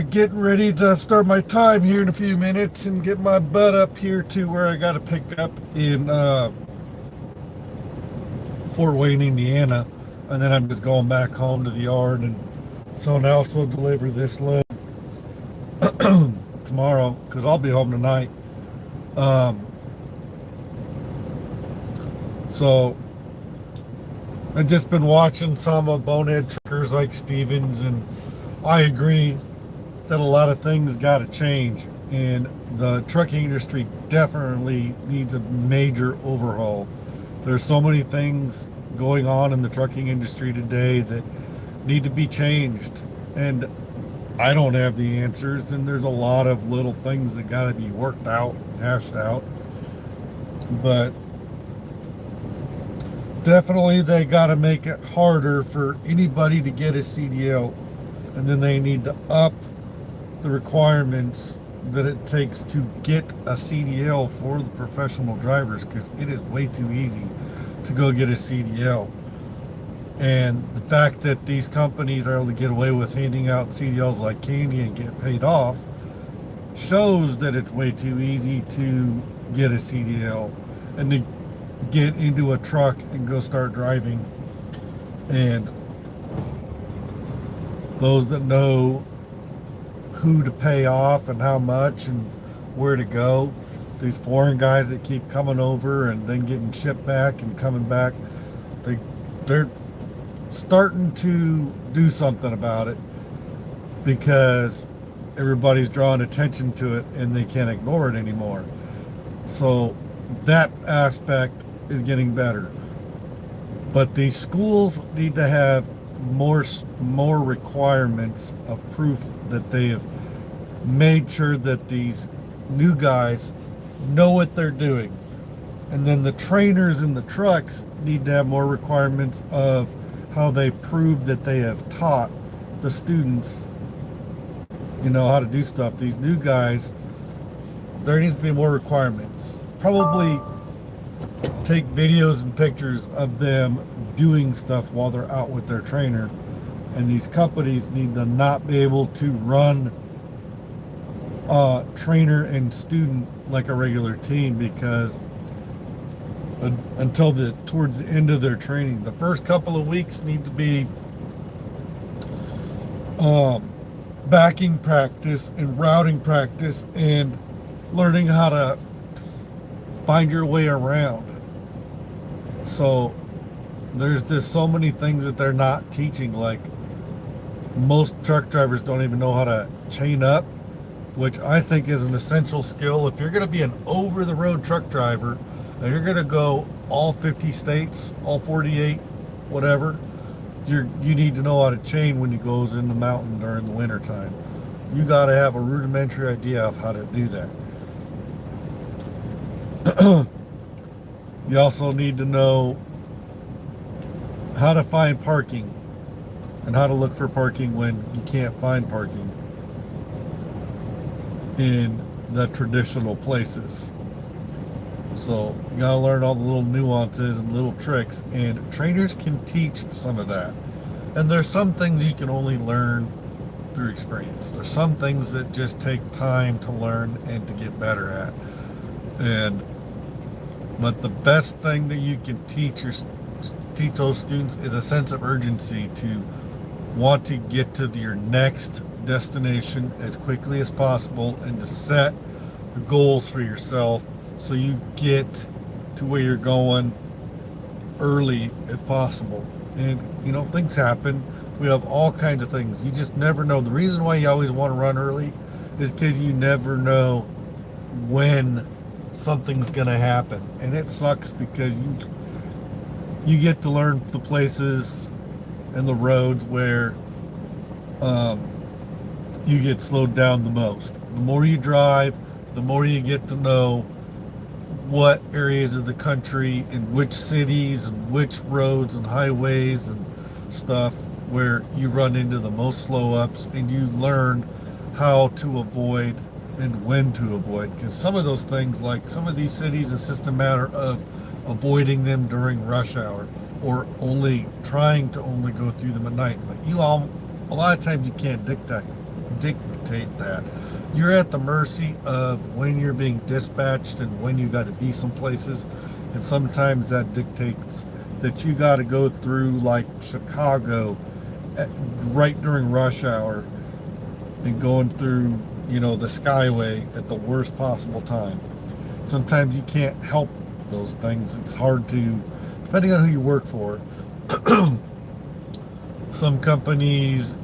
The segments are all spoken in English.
Getting ready to start my time here in a few minutes and get my butt up here to where I got to pick up in Fort Wayne, Indiana. And then I'm just going back home to the yard, and someone else will deliver this load tomorrow because I'll be home tonight. Um, so I've just been watching some of bonehead truckers like Stevens, and I agree that a lot of things got to change, and the trucking industry definitely needs a major overhaul. There's so many things going on in the trucking industry today that need to be changed, and I don't have the answers, and there's a lot of little things that got to be worked out, hashed out. But definitely they got to make it harder for anybody to get a CDL, and then they need to up the requirements that it takes to get a CDL for the professional drivers, because it is way too easy to go get a CDL. And the fact that these companies are able to get away with handing out CDLs like candy and get paid off shows that it's way too easy to get a CDL and to get into a truck and go start driving. And those that know who to pay off and how much and where to go, these foreign guys that keep coming over and then getting shipped back and coming back, they're starting to do something about it, because everybody's drawing attention to it and they can't ignore it anymore. So that aspect is getting better, but these schools need to have more requirements of proof that they have made sure that these new guys know what they're doing. And then the trainers in the trucks need to have more requirements of how they prove that they have taught the students, how to do stuff. These new guys, there needs to be more requirements. Probably take videos and pictures of them doing stuff while they're out with their trainer. And these companies need to not be able to run trainer and student like a regular team, because until towards the end of their training, the first couple of weeks need to be backing practice and routing practice and learning how to find your way around. So there's just so many things that they're not teaching. Like, most truck drivers don't even know how to chain up, which I think is an essential skill. If you're going to be an over-the-road truck driver and you're going to go all 50 states, all 48, whatever, you need to know how to chain when you goes in the mountain during the winter time. You got to have a rudimentary idea of how to do that. You also need to know how to find parking and how to look for parking when you can't find parking in the traditional places. So you gotta learn all the little nuances and little tricks, and trainers can teach some of that. And there's some things you can only learn through experience. There's some things that just take time to learn and to get better at. But the best thing that you can teach those students is a sense of urgency to want to get to your next destination as quickly as possible, and to set goals for yourself so you get to where you're going early if possible. And things happen. We have all kinds of things. You just never know. The reason why you always want to run early is because you never know when something's going to happen. And it sucks because you get to learn the places and the roads where you get slowed down the most. The more you drive, the more you get to know what areas of the country and which cities and which roads and highways and stuff where you run into the most slow ups, and you learn how to avoid and when to avoid. Because some of those things, like some of these cities, it's just a matter of avoiding them during rush hour, or trying to only go through them at night. But a lot of times you can't dictate that. You're at the mercy of when you're being dispatched and when you got to be some places, and sometimes that dictates that you got to go through like Chicago right during rush hour and going through, the Skyway at the worst possible time. Sometimes you can't help those things. It's hard to, depending on who you work for. Some companies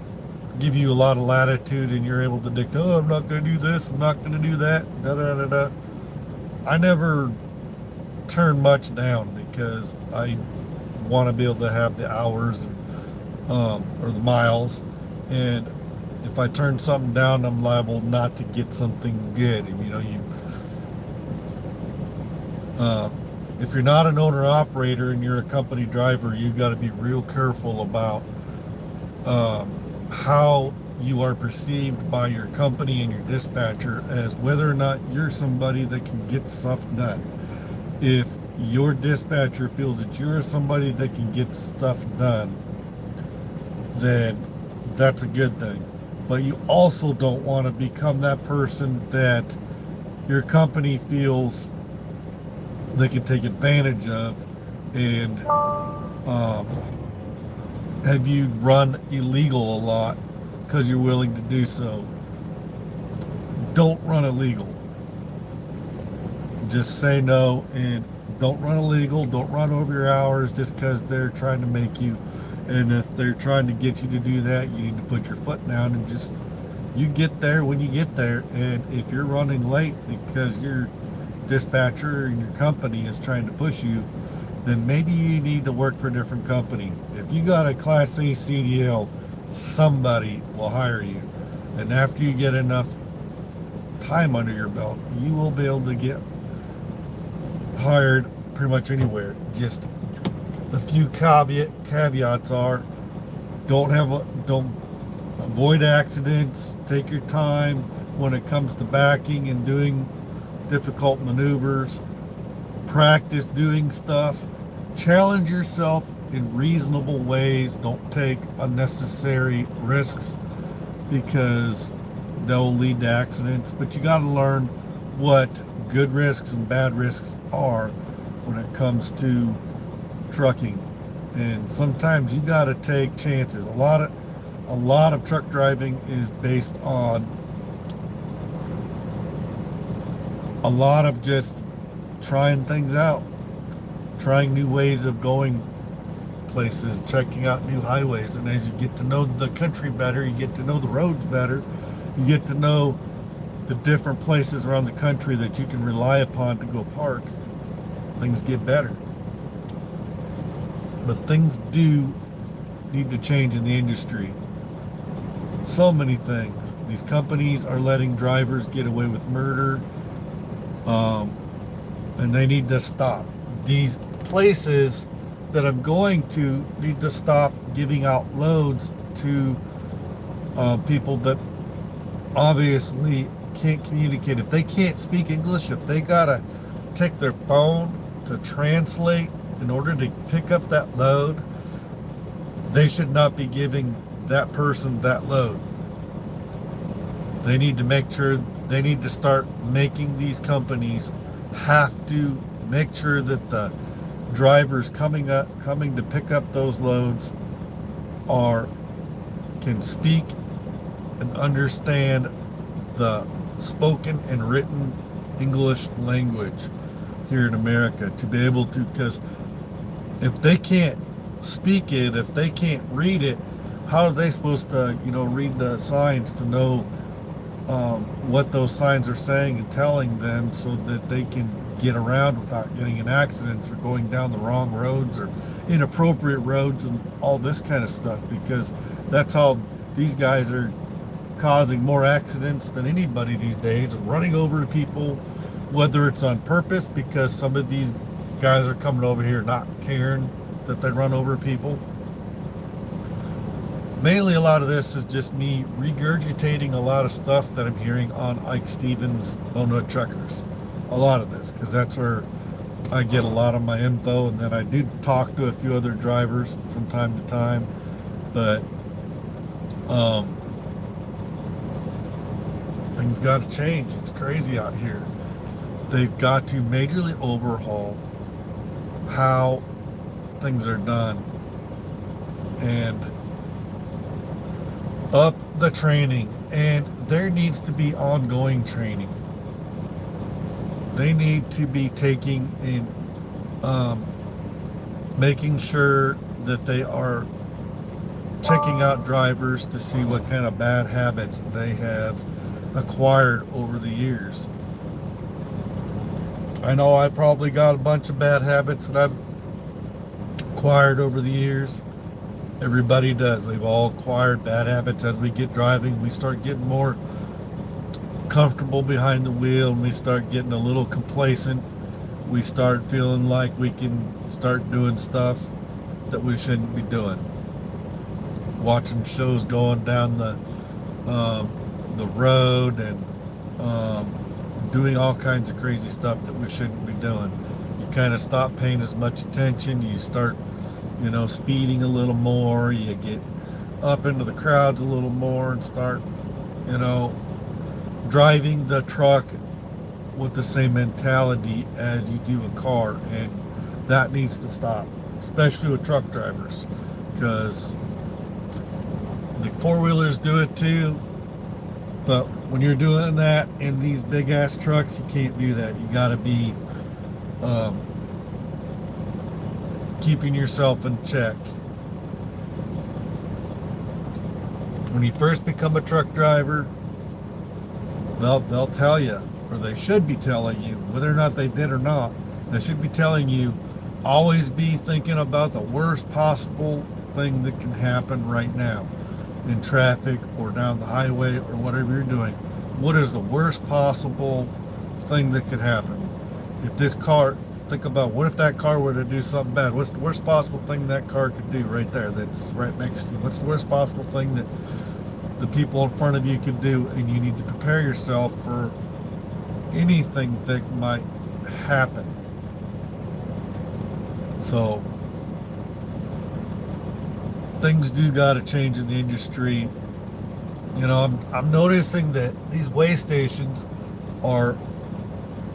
give you a lot of latitude and you're able to dictate, oh, I'm not going to do this, I'm not going to do that, da da da da. I never turn much down because I want to be able to have the hours or the miles, and if I turn something down, I'm liable not to get something good. And, if you're not an owner operator and you're a company driver, you got to be real careful about how you are perceived by your company and your dispatcher as whether or not you're somebody that can get stuff done. If your dispatcher feels that you're somebody that can get stuff done, then that's a good thing. But you also don't want to become that person that your company feels they can take advantage of and have you run illegal a lot because you're willing to do so. Don't run illegal. Just say no and don't run illegal. Don't run over your hours just because they're trying to make you. And if they're trying to get you to do that, you need to put your foot down and just, you get there when you get there. And if you're running late because your dispatcher and your company is trying to push you, then maybe you need to work for a different company. If you got a Class A CDL, somebody will hire you. And after you get enough time under your belt, you will be able to get hired pretty much anywhere. Just the few caveats are don't avoid accidents, take your time when it comes to backing and doing difficult maneuvers, practice doing stuff, challenge yourself in reasonable ways, don't take unnecessary risks because they'll lead to accidents, but you got to learn what good risks and bad risks are when it comes to trucking. And sometimes you got to take chances. A lot of truck driving is based on a lot of just trying things out, trying new ways of going places, checking out new highways. And as you get to know the country better, you get to know the roads better, you get to know the different places around the country that you can rely upon to go park, things get better. But things do need to change in the industry. So many things. These companies are letting drivers get away with murder, and they need to stop. These places that I'm going to need to stop giving out loads to people that obviously can't communicate. If they can't speak English, if they gotta take their phone to translate in order to pick up that load, they should not be giving that person that load. They need to make sure, they need to start making these companies have to make sure that the drivers coming to pick up those loads can speak and understand the spoken and written English language here in America, to be able to, because if they can't speak it, if they can't read it, how are they supposed to, read the signs to know what those signs are saying and telling them so that they can get around without getting in accidents or going down the wrong roads or inappropriate roads and all this kind of stuff, because that's how these guys are causing more accidents than anybody these days, and running over people, whether it's on purpose because some of these guys are coming over here not caring that they run over people. Mainly a lot of this is just me regurgitating a lot of stuff that I'm hearing on Ike Stevens' Lone Nut Truckers. A lot of this, because that's where I get a lot of my info, and then I do talk to a few other drivers from time to time. But Things got to change. It's crazy out here. They've got to majorly overhaul how things are done and up the training. And there needs to be ongoing training. They need to be taking in, making sure that they are checking out drivers to see what kind of bad habits they have acquired over the years. I know I probably got a bunch of bad habits that I've acquired over the years. Everybody does. We've all acquired bad habits as we get driving. We start getting more comfortable behind the wheel and we start getting a little complacent. We start feeling like we can start doing stuff that we shouldn't be doing. Watching shows going down the road and doing all kinds of crazy stuff that we shouldn't be doing. You kind of stop paying as much attention. You start, speeding a little more. You get up into the crowds a little more and start, driving the truck with the same mentality as you do a car, and that needs to stop, especially with truck drivers, because the four-wheelers do it too, but when you're doing that in these big ass trucks, you can't do that. You got to be keeping yourself in check. When you first become a truck driver, they'll tell you, or they should be telling you, whether or not they did or not, they should be telling you, always be thinking about the worst possible thing that can happen right now in traffic or down the highway or whatever you're doing. What is the worst possible thing that could happen? If this car, think about, what if that car were to do something bad? What's the worst possible thing that car could do right there that's right next to you? What's the worst possible thing that the people in front of you could do? And you need to prepare yourself for anything that might happen. So things do got to change in the industry. I'm noticing that these weigh stations are,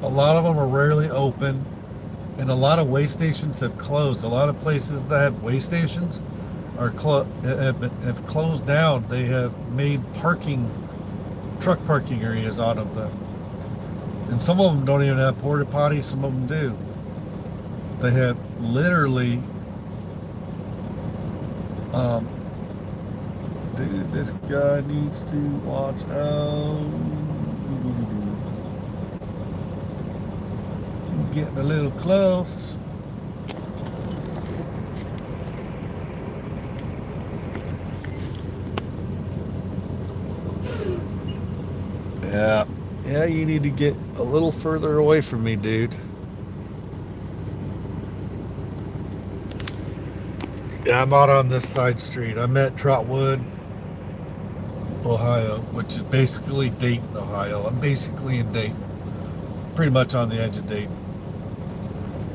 a lot of them are rarely open, and a lot of weigh stations have closed. A lot of places that have weigh stations are have closed down. They have made truck parking areas out of them, and some of them don't even have porta potties. Some of them do. They have literally, dude, this guy needs to watch out. He's getting a little close. Yeah, you need to get a little further away from me, dude. Yeah, I'm out on this side street. I'm at Trotwood, Ohio, which is basically Dayton, Ohio. I'm basically in Dayton, pretty much on the edge of Dayton,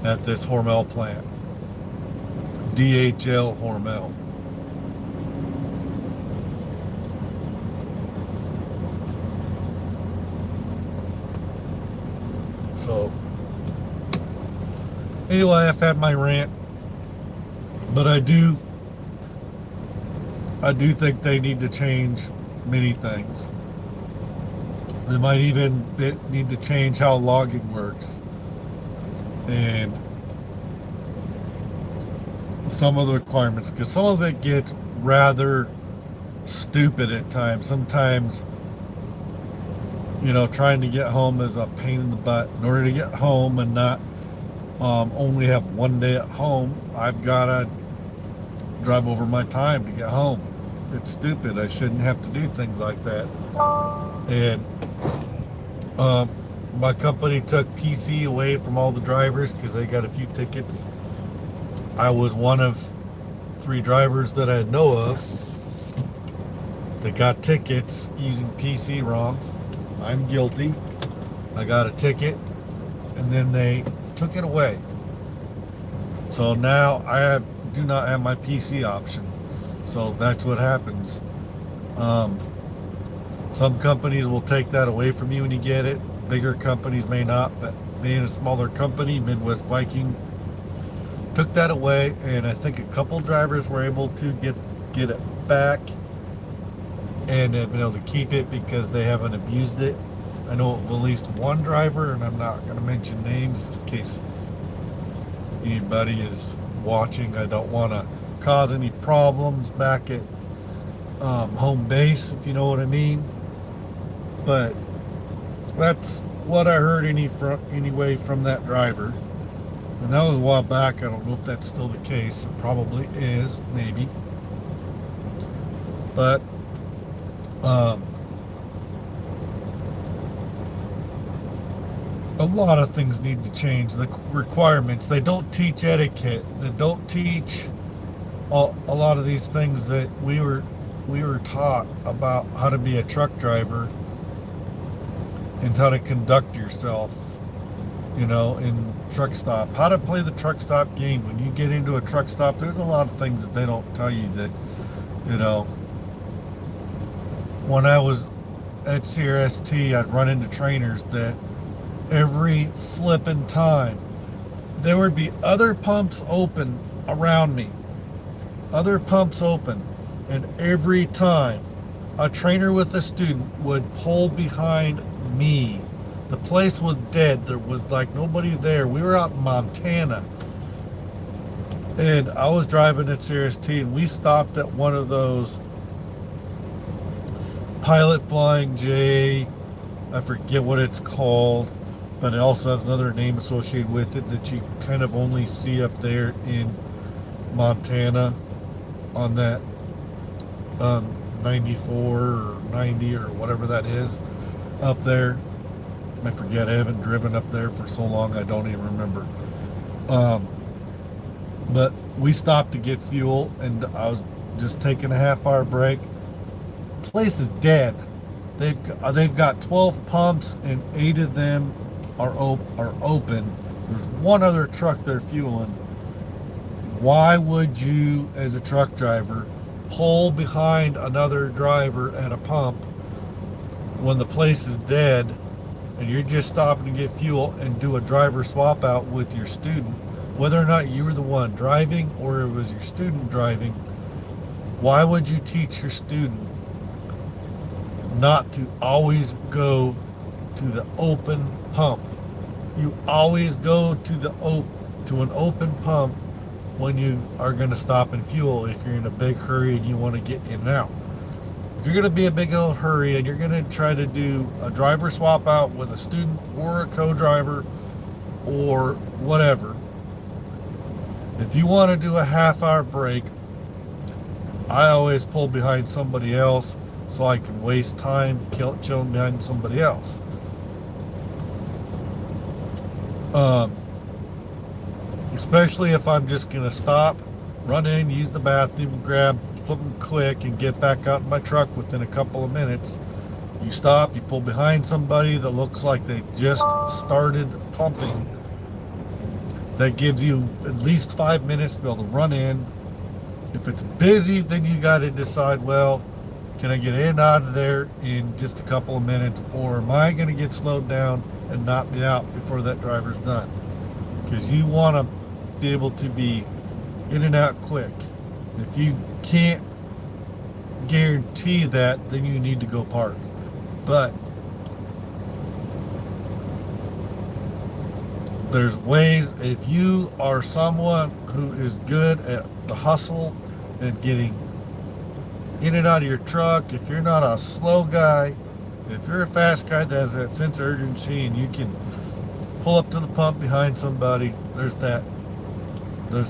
at this Hormel plant, DHL Hormel. So, anyway, I've had my rant, but I do think they need to change many things. They might even need to change how logging works, and some of the requirements, because some of it gets rather stupid at times. Sometimes, trying to get home is a pain in the butt. In order to get home and not only have one day at home, I've got to drive over my time to get home. It's stupid. I shouldn't have to do things like that. And my company took PC away from all the drivers because they got a few tickets. I was one of 3 drivers that I know of that got tickets using PC wrong. I'm guilty. I got a ticket, and then they took it away. So now I do not have my PC option. So that's what happens. Some companies will take that away from you when you get it. Bigger companies may not, but being a smaller company, Midwest Viking took that away, and I think a couple drivers were able to get it back and have been able to keep it because they haven't abused it. I know of at least one driver, and I'm not going to mention names just in case anybody is watching. I don't want to cause any problems back at home base, if you know what I mean. But that's what I heard anyway from that driver. And that was a while back. I don't know if that's still the case. It probably is, maybe. But a lot of things need to change. The requirements. They don't teach etiquette. They don't teach a lot of these things that we were taught about how to be a truck driver and how to conduct yourself, in truck stop. How to play the truck stop game. When you get into a truck stop, there's a lot of things that they don't tell you that, when I was at CRST, I'd run into trainers that every flipping time there would be other pumps open around me, and every time a trainer with a student would pull behind me. The place was dead. There was like nobody there. We were out in Montana, and I was driving at CRST, and we stopped at one of those Pilot Flying J, I forget what it's called, but it also has another name associated with it that you kind of only see up there in Montana on that 94 or 90 or whatever that is up there. I forget. I haven't driven up there for so long I don't even remember. But we stopped to get fuel, and I was just taking a half-hour break. Place is dead. They've got 12 pumps, and 8 of them are open. There's one other truck they're fueling. Why would you, as a truck driver, pull behind another driver at a pump when the place is dead and you're just stopping to get fuel and do a driver swap out with your student? Whether or not you were the one driving or it was your student driving, why would you teach your student not to always go to the open pump? You always go to an open pump when you are going to stop and fuel if you're in a big hurry and you want to get in and out. If you're going to be a big old hurry and you're going to try to do a driver swap out with a student or a co-driver or whatever, if you want to do a half-hour break, I always pull behind somebody else so I can waste time chilling behind somebody else. Especially if I'm just going to stop, run in, use the bathroom, grab something quick, and get back out in my truck within a couple of minutes. You stop, you pull behind somebody that looks like they just started pumping. That gives you at least 5 minutes to be able to run in. If it's busy, then you got to decide, well, can I get in and out of there in just a couple of minutes, or am I going to get slowed down and not be out before that driver's done? Because you want to be able to be in and out quick. If you can't guarantee that, then you need to go park. But there's ways. If you are someone who is good at the hustle and getting in and out of your truck, if you're not a slow guy, if you're a fast guy that has that sense of urgency and you can pull up to the pump behind somebody, there's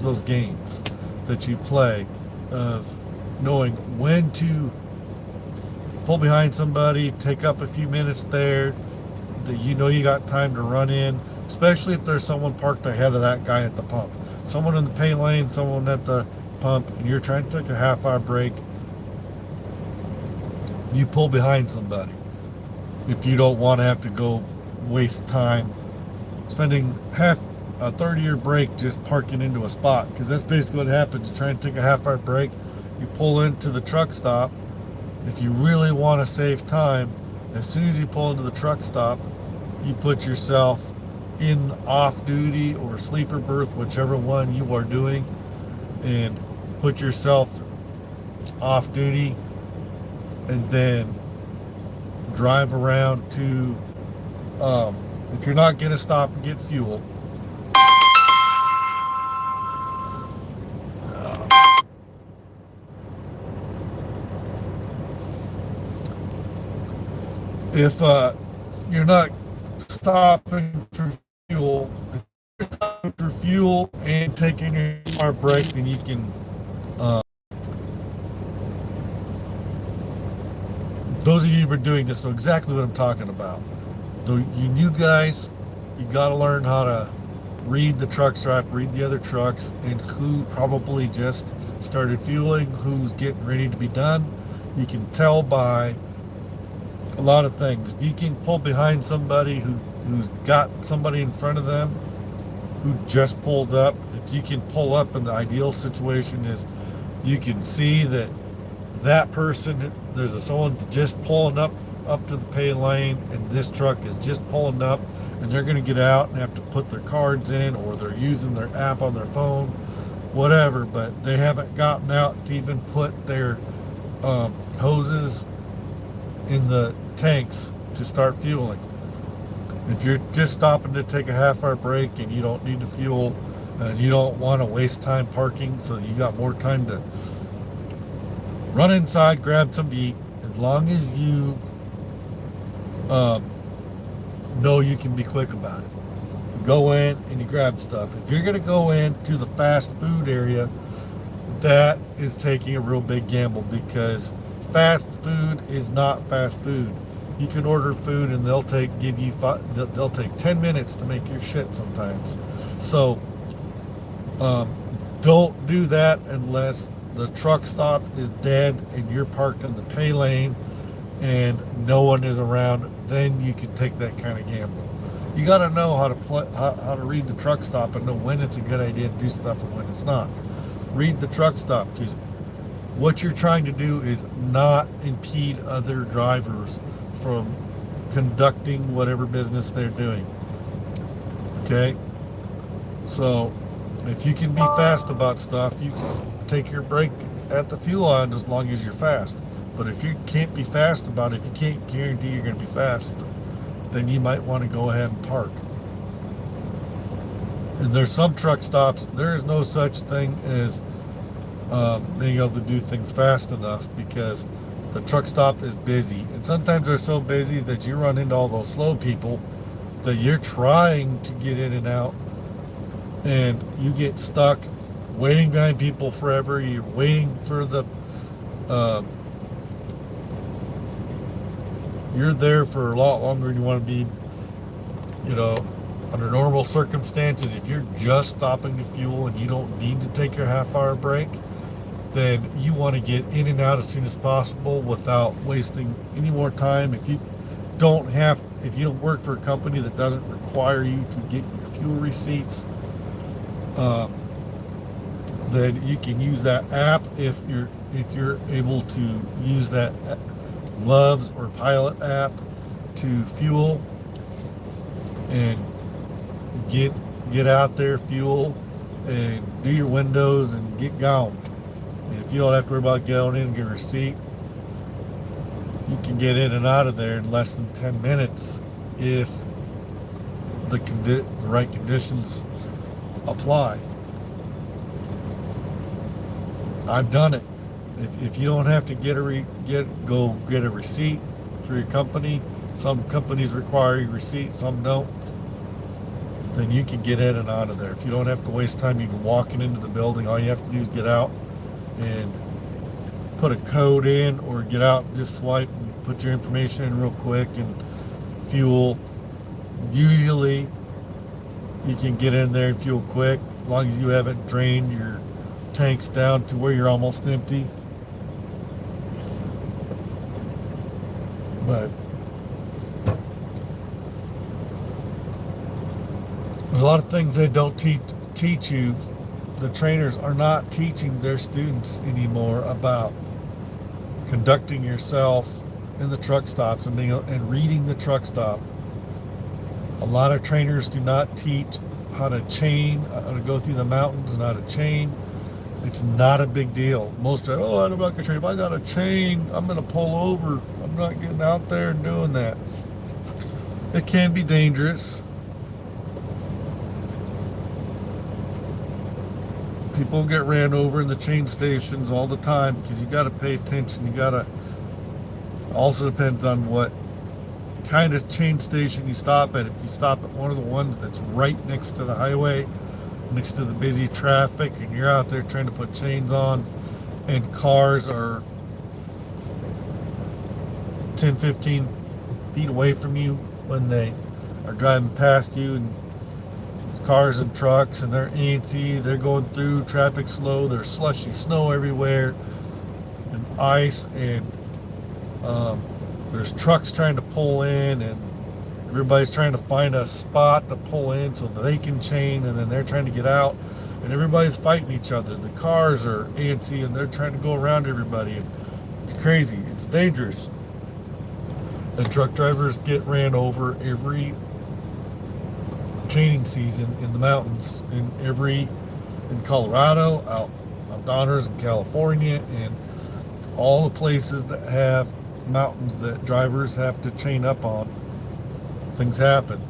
those games that you play of knowing when to pull behind somebody, take up a few minutes there, that you know you got time to run in, especially if there's someone parked ahead of that guy at the pump. Someone in the pay lane, someone at the pump, and you're trying to take a half-hour break, you pull behind somebody. If you don't want to have to go waste time spending a 30-year break just parking into a spot, because that's basically what happens. You try and take a half-hour break, you pull into the truck stop, If you really want to save time, as soon as you pull into the truck stop, you put yourself in off duty or sleeper berth, whichever one you are doing, and put yourself off duty, and then drive around to, if you're not going to stop and get fuel, if you're not stopping for fuel, and taking your car break, then you can. Those of you who are doing this know exactly what I'm talking about. You new guys, you got to learn how to read the truck stop, read the other trucks, and who probably just started fueling, who's getting ready to be done. You can tell by a lot of things. If you can pull behind somebody who's got somebody in front of them who just pulled up, if you can pull up, and the ideal situation is you can see that person, there's someone just pulling up to the pay lane, and this truck is just pulling up, and they're going to get out and have to put their cards in, or they're using their app on their phone, whatever, but they haven't gotten out to even put their hoses in the tanks to start fueling. If you're just stopping to take a half-hour break and you don't need to fuel, and you don't want to waste time parking, so you got more time to run inside, grab something to eat, as long as you know you can be quick about it. You go in and you grab stuff. If you're going to go into the fast food area, that is taking a real big gamble, because fast food is not fast food. You can order food and they'll take 10 minutes to make your shit sometimes. So don't do that unless the truck stop is dead and you're parked in the pay lane and no one is around. Then you can take that kind of gamble. You got to know how to read the truck stop and know when it's a good idea to do stuff and when it's not. Read the truck stop, because what you're trying to do is not impede other drivers from conducting whatever business they're doing. Okay? So if you can be fast about stuff, you can take your break at the fuel line as long as you're fast. But if you can't be fast about it, if you can't guarantee you're going to be fast, then you might want to go ahead and park. And there's some truck stops, there is no such thing as being able to do things fast enough, because the truck stop is busy. And sometimes they're so busy that you run into all those slow people that you're trying to get in and out, and you get stuck waiting behind people forever. You're waiting for the you're there for a lot longer than you want to be. Under normal circumstances, if you're just stopping to fuel and you don't need to take your half-hour break, then you want to get in and out as soon as possible without wasting any more time. If you don't work for a company that doesn't require you to get your fuel receipts, then you can use that app. If you're able to use that Loves or Pilot app to fuel and get out there, fuel, and do your windows and get going. And if you don't have to worry about going in and get a receipt, you can get in and out of there in less than 10 minutes if the right conditions apply. I've done it. If you don't have to go get a receipt through your company, some companies require your receipt, some don't, then you can get in and out of there. If you don't have to waste time even walking into the building, all you have to do is get out and put a code in, or get out and just swipe and put your information in real quick and fuel. Usually you can get in there and fuel quick, as long as you haven't drained your tanks down to where you're almost empty. But there's a lot of things they don't teach you. The trainers are not teaching their students anymore about conducting yourself in the truck stops and reading the truck stop. A lot of trainers do not teach how to chain, how to go through the mountains and how to chain. It's not a big deal. Most are, oh, I'm not gonna chain. If I got a chain, I'm gonna pull over. I'm not getting out there and doing that. It can be dangerous. People get ran over in the chain stations all the time because you got to pay attention. You got to, also depends on what kind of chain station you stop at. If you stop at one of the ones that's right next to the highway, next to the busy traffic, and you're out there trying to put chains on, and cars are 10, 15 feet away from you when they are driving past you, and cars and trucks, and they're antsy, they're going through, traffic slow, there's slushy snow everywhere, and ice, and there's trucks trying to pull in, and everybody's trying to find a spot to pull in so that they can chain, and then they're trying to get out, and everybody's fighting each other. The cars are antsy, and they're trying to go around everybody, and it's crazy, it's dangerous. And truck drivers get ran over every chaining season in the mountains, in Colorado, out on Donners in California, and all the places that have mountains that drivers have to chain up on. Things happen.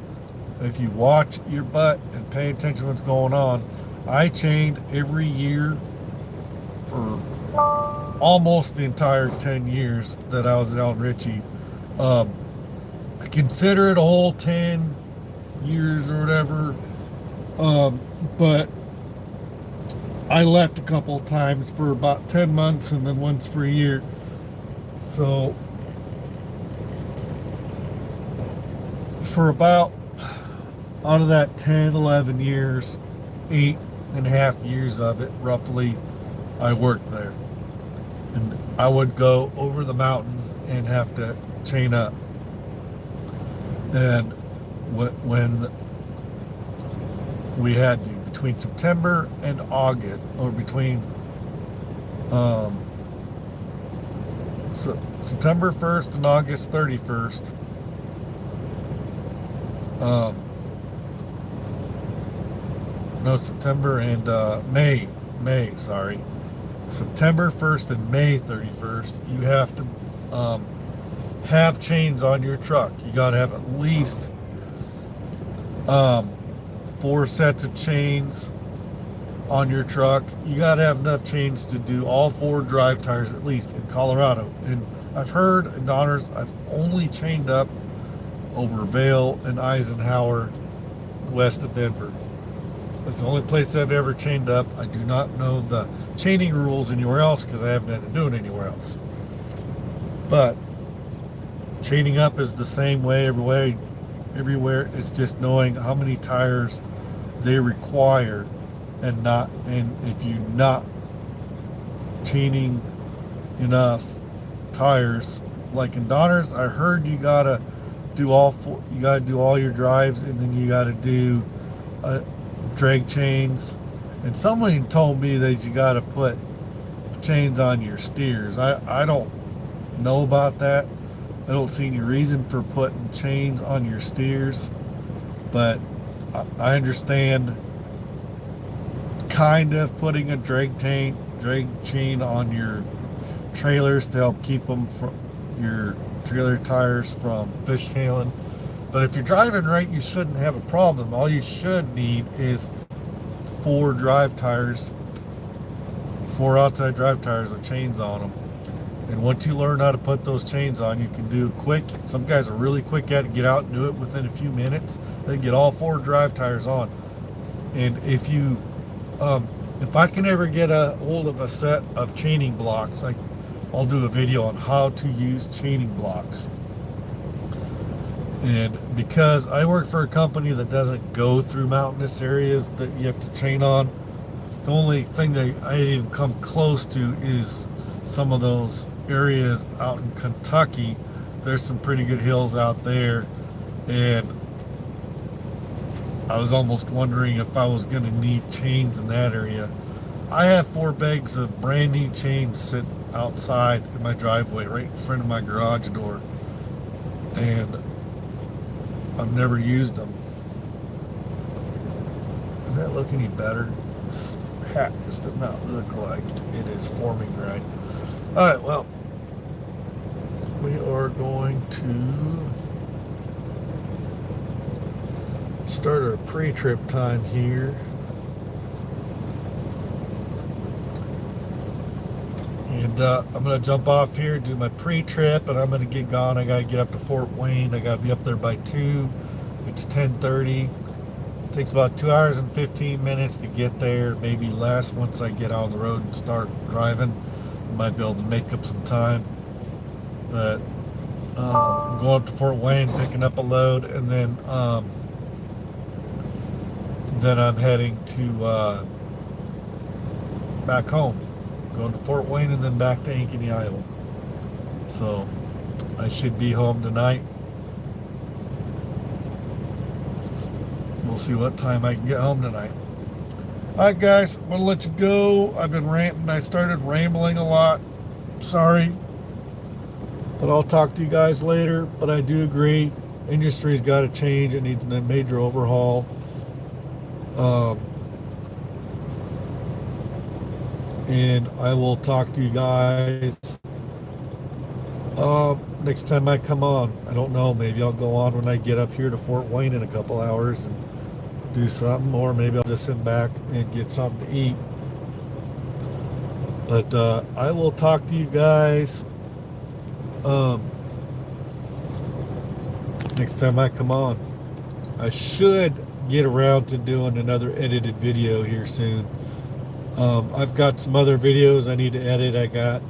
If you watch your butt and pay attention to what's going on, I chained every year for almost the entire 10 years that I was at Allen Ritchie. I consider it a whole 10 years or whatever, but I left a couple of times for about 10 months and then once for a year. So for about, out of that 10, 11 years, 8.5 years of it roughly, I worked there. And I would go over the mountains and have to chain up. And when we had to, between September and August, or between September 1st and August 31st, no, September and May, sorry. September 1st and May 31st, you have to have chains on your truck. You got to have at least 4 sets of chains on your truck. You got to have enough chains to do all 4 drive tires, at least in Colorado. And I've heard in Donners, I've only chained up over Vail and Eisenhower west of Denver. That's the only place I've ever chained up. I do not know the chaining rules anywhere else because I haven't had to do it anywhere else. But chaining up is the same way everywhere. It's just knowing how many tires they require, and if you're not chaining enough tires, like in Donners, I heard you gotta do all your drives, and then you gotta do drag chains. And someone told me that you gotta put chains on your steers. I don't know about that. I don't see any reason for putting chains on your steers, but I understand kind of putting a drag chain on your trailers to help keep them from your trailer tires from fishtailing. But if you're driving right, you shouldn't have a problem. All you should need is 4 drive tires, 4 outside drive tires with chains on them. And once you learn how to put those chains on, you can do it quick. Some guys are really quick at it, get out and do it within a few minutes. They get all 4 drive tires on. And if I can ever get a hold of a set of chaining blocks, I'll do a video on how to use chaining blocks. And because I work for a company that doesn't go through mountainous areas that you have to chain on, the only thing that I even come close to is some of those areas out in Kentucky. There's some pretty good hills out there, and I was almost wondering if I was going to need chains in that area. I have 4 bags of brand new chains outside in my driveway, right in front of my garage door, and I've never used them. Does that look any better? This hat just does not look like it is forming right. All right, well, we are going to start our pre-trip time here. And I'm going to jump off here, do my pre-trip, and I'm going to get gone. I got to get up to Fort Wayne. I got to be up there by 2. It's 10:30. It takes about 2 hours and 15 minutes to get there, maybe less once I get on the road and start driving. I might be able to make up some time. But I'm going up to Fort Wayne, picking up a load, and then I'm heading to back home. Going to Fort Wayne and then back to Ankeny, Iowa. So I should be home tonight. We'll see what time I can get home tonight. Alright guys, I'm going to let you go. I've been ranting. I started rambling a lot. Sorry. But I'll talk to you guys later. But I do agree, industry's got to change. It needs a major overhaul. And I will talk to you guys next time I come on. I don't know, maybe I'll go on when I get up here to Fort Wayne in a couple hours and do something, or maybe I'll just sit back and get something to eat. But I will talk to you guys next time I come on. I should get around to doing another edited video here soon. I've got some other videos I need to edit. I got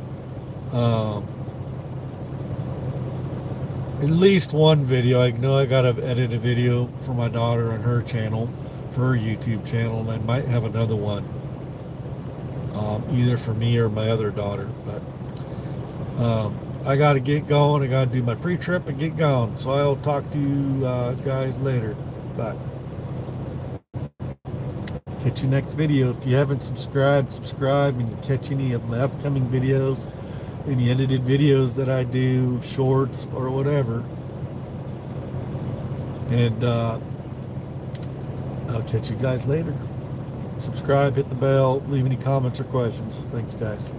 at least one video. I know I gotta edit a video for my daughter on her channel, for her YouTube channel, and I might have another one either for me or my other daughter. But I gotta get going. I gotta do my pre-trip and get going. So I'll talk to you guys later. Bye. Catch you next video. If you haven't subscribed, subscribe, and catch any of my upcoming videos, any edited videos that I do, shorts or whatever. And I'll catch you guys later. Subscribe, hit the bell, leave any comments or questions. Thanks guys.